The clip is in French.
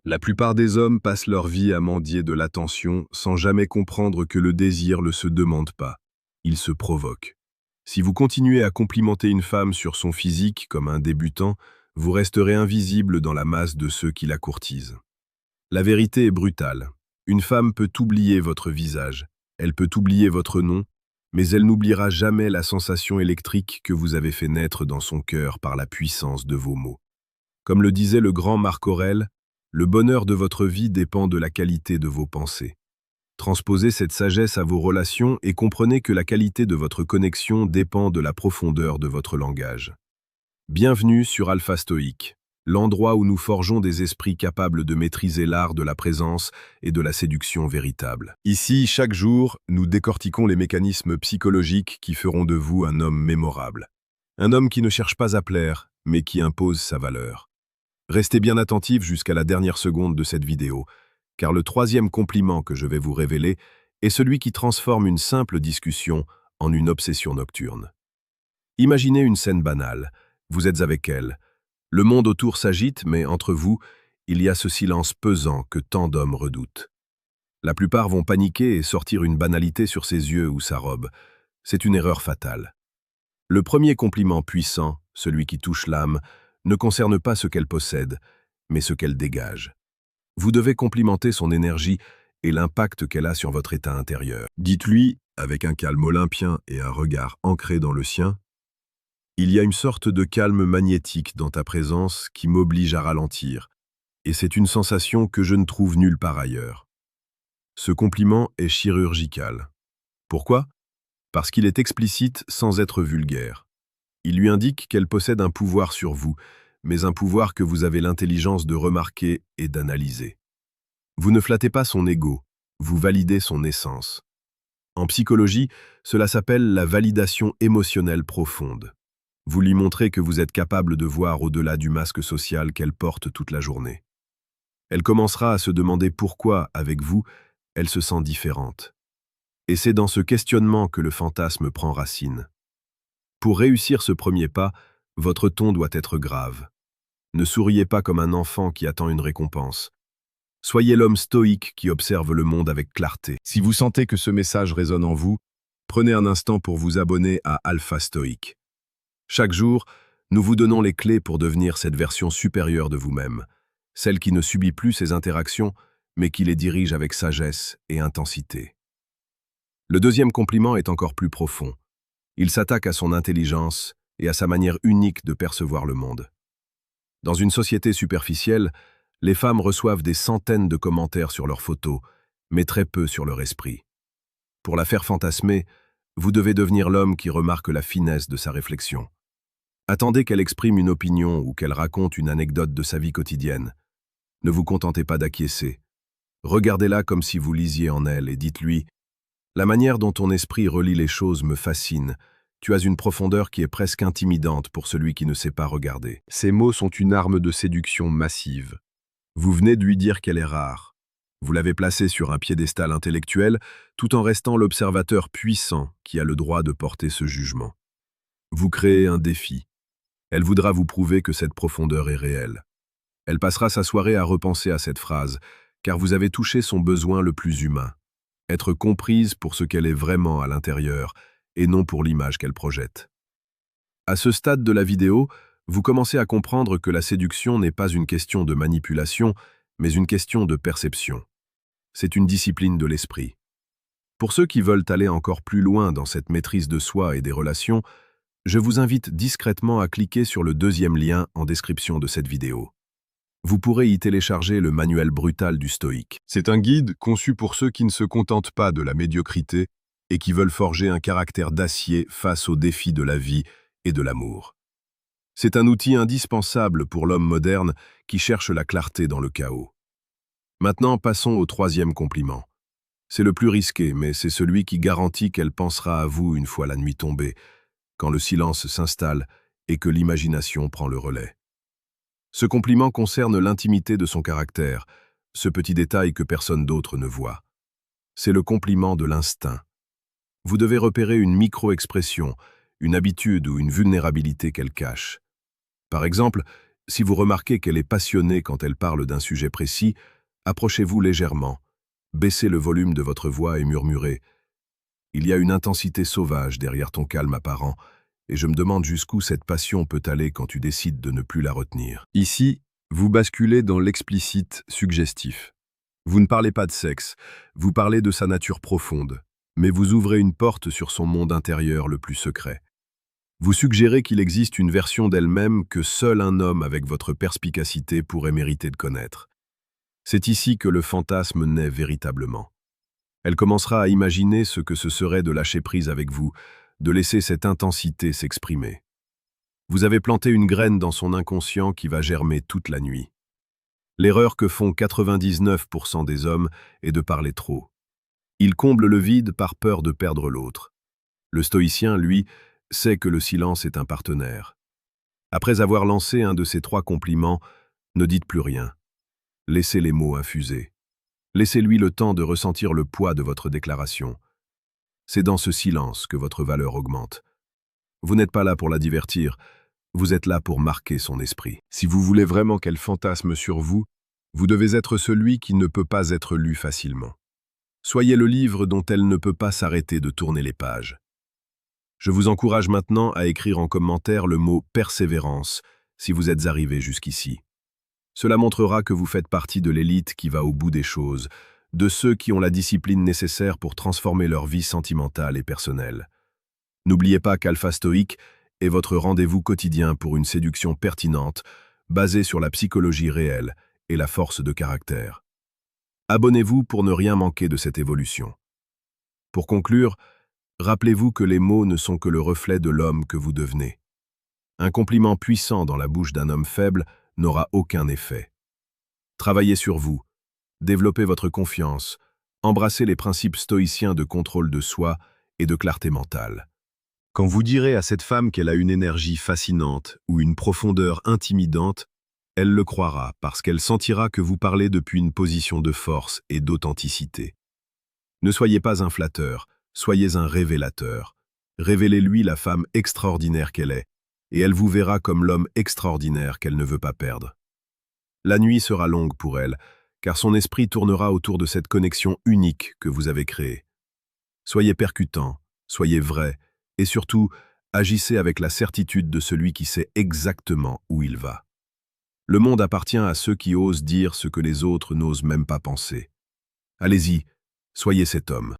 La plupart des hommes passent leur vie à mendier de l'attention sans jamais comprendre que le désir ne se demande pas, il se provoque. Si vous continuez à complimenter une femme sur son physique comme un débutant, vous resterez invisible dans la masse de ceux qui la courtisent. La vérité est brutale. Une femme peut oublier votre visage, elle peut oublier votre nom, mais elle n'oubliera jamais la sensation électrique que vous avez fait naître dans son cœur par la puissance de vos mots. Comme le disait le grand Marc Aurèle, le bonheur de votre vie dépend de la qualité de vos pensées. Transposez cette sagesse à vos relations et comprenez que la qualité de votre connexion dépend de la profondeur de votre langage. Bienvenue sur Alpha Stoïque, l'endroit où nous forgeons des esprits capables de maîtriser l'art de la présence et de la séduction véritable. Ici, chaque jour, nous décortiquons les mécanismes psychologiques qui feront de vous un homme mémorable. Un homme qui ne cherche pas à plaire, mais qui impose sa valeur. Restez bien attentifs jusqu'à la dernière seconde de cette vidéo, car le troisième compliment que je vais vous révéler est celui qui transforme une simple discussion en une obsession nocturne. Imaginez une scène banale. Vous êtes avec elle. Le monde autour s'agite, mais entre vous, il y a ce silence pesant que tant d'hommes redoutent. La plupart vont paniquer et sortir une banalité sur ses yeux ou sa robe. C'est une erreur fatale. Le premier compliment puissant, celui qui touche l'âme, ne concerne pas ce qu'elle possède, mais ce qu'elle dégage. Vous devez complimenter son énergie et l'impact qu'elle a sur votre état intérieur. Dites-lui, avec un calme olympien et un regard ancré dans le sien, « Il y a une sorte de calme magnétique dans ta présence qui m'oblige à ralentir, et c'est une sensation que je ne trouve nulle part ailleurs. » Ce compliment est chirurgical. Pourquoi? Parce qu'il est explicite sans être vulgaire. Il lui indique qu'elle possède un pouvoir sur vous, mais un pouvoir que vous avez l'intelligence de remarquer et d'analyser. Vous ne flattez pas son ego, vous validez son essence. En psychologie, cela s'appelle la validation émotionnelle profonde. Vous lui montrez que vous êtes capable de voir au-delà du masque social qu'elle porte toute la journée. Elle commencera à se demander pourquoi, avec vous, elle se sent différente. Et c'est dans ce questionnement que le fantasme prend racine. Pour réussir ce premier pas, votre ton doit être grave. Ne souriez pas comme un enfant qui attend une récompense. Soyez l'homme stoïque qui observe le monde avec clarté. Si vous sentez que ce message résonne en vous, prenez un instant pour vous abonner à Alpha Stoïque. Chaque jour, nous vous donnons les clés pour devenir cette version supérieure de vous-même, celle qui ne subit plus ces interactions, mais qui les dirige avec sagesse et intensité. Le deuxième compliment est encore plus profond. Il s'attaque à son intelligence et à sa manière unique de percevoir le monde. Dans une société superficielle, les femmes reçoivent des centaines de commentaires sur leurs photos, mais très peu sur leur esprit. Pour la faire fantasmer, vous devez devenir l'homme qui remarque la finesse de sa réflexion. Attendez qu'elle exprime une opinion ou qu'elle raconte une anecdote de sa vie quotidienne. Ne vous contentez pas d'acquiescer. Regardez-la comme si vous lisiez en elle et dites-lui « La manière dont ton esprit relie les choses me fascine. Tu as une profondeur qui est presque intimidante pour celui qui ne sait pas regarder. » Ces mots sont une arme de séduction massive. Vous venez de lui dire qu'elle est rare. Vous l'avez placée sur un piédestal intellectuel, tout en restant l'observateur puissant qui a le droit de porter ce jugement. Vous créez un défi. Elle voudra vous prouver que cette profondeur est réelle. Elle passera sa soirée à repenser à cette phrase, car vous avez touché son besoin le plus humain. Être comprise pour ce qu'elle est vraiment à l'intérieur, et non pour l'image qu'elle projette. À ce stade de la vidéo, vous commencez à comprendre que la séduction n'est pas une question de manipulation, mais une question de perception. C'est une discipline de l'esprit. Pour ceux qui veulent aller encore plus loin dans cette maîtrise de soi et des relations, je vous invite discrètement à cliquer sur le deuxième lien en description de cette vidéo. Vous pourrez y télécharger le manuel brutal du stoïque. C'est un guide conçu pour ceux qui ne se contentent pas de la médiocrité et qui veulent forger un caractère d'acier face aux défis de la vie et de l'amour. C'est un outil indispensable pour l'homme moderne qui cherche la clarté dans le chaos. Maintenant, passons au troisième compliment. C'est le plus risqué, mais c'est celui qui garantit qu'elle pensera à vous une fois la nuit tombée, quand le silence s'installe et que l'imagination prend le relais. Ce compliment concerne l'intimité de son caractère, ce petit détail que personne d'autre ne voit. C'est le compliment de l'instinct. Vous devez repérer une micro-expression, une habitude ou une vulnérabilité qu'elle cache. Par exemple, Si vous remarquez qu'elle est passionnée quand elle parle d'un sujet précis, approchez-vous légèrement, baissez le volume de votre voix et murmurez. Il y a une intensité sauvage derrière ton calme apparent, et je me demande jusqu'où cette passion peut aller quand tu décides de ne plus la retenir. Ici, vous basculez dans l'explicite suggestif. Vous ne parlez pas de sexe, vous parlez de sa nature profonde, mais vous ouvrez une porte sur son monde intérieur le plus secret. Vous suggérez qu'il existe une version d'elle-même que seul un homme avec votre perspicacité pourrait mériter de connaître. C'est ici que le fantasme naît véritablement. Elle commencera à imaginer ce que ce serait de lâcher prise avec vous, de laisser cette intensité s'exprimer. Vous avez planté une graine dans son inconscient qui va germer toute la nuit. L'erreur que font 99% des hommes est de parler trop. Ils comblent le vide par peur de perdre l'autre. Le stoïcien, lui, sait que le silence est un partenaire. Après avoir lancé un de ces 3 compliments, ne dites plus rien. Laissez les mots infuser. Laissez-lui le temps de ressentir le poids de votre déclaration. C'est dans ce silence que votre valeur augmente. Vous n'êtes pas là pour la divertir, vous êtes là pour marquer son esprit. Si vous voulez vraiment qu'elle fantasme sur vous, vous devez être celui qui ne peut pas être lu facilement. Soyez le livre dont elle ne peut pas s'arrêter de tourner les pages. Je vous encourage maintenant à écrire en commentaire le mot « persévérance » si vous êtes arrivé jusqu'ici. Cela montrera que vous faites partie de l'élite qui va au bout des choses, de ceux qui ont la discipline nécessaire pour transformer leur vie sentimentale et personnelle. N'oubliez pas qu'Alpha Stoïque est votre rendez-vous quotidien pour une séduction pertinente, basée sur la psychologie réelle et la force de caractère. Abonnez-vous pour ne rien manquer de cette évolution. Pour conclure, rappelez-vous que les mots ne sont que le reflet de l'homme que vous devenez. Un compliment puissant dans la bouche d'un homme faible n'aura aucun effet. Travaillez sur vous, développez votre confiance, embrassez les principes stoïciens de contrôle de soi et de clarté mentale. Quand vous direz à cette femme qu'elle a une énergie fascinante ou une profondeur intimidante, elle le croira parce qu'elle sentira que vous parlez depuis une position de force et d'authenticité. Ne soyez pas un flatteur, soyez un révélateur. Révélez-lui la femme extraordinaire qu'elle est, et elle vous verra comme l'homme extraordinaire qu'elle ne veut pas perdre. La nuit sera longue pour elle, car son esprit tournera autour de cette connexion unique que vous avez créée. Soyez percutant, soyez vrai, et surtout, agissez avec la certitude de celui qui sait exactement où il va. Le monde appartient à ceux qui osent dire ce que les autres n'osent même pas penser. Allez-y, soyez cet homme.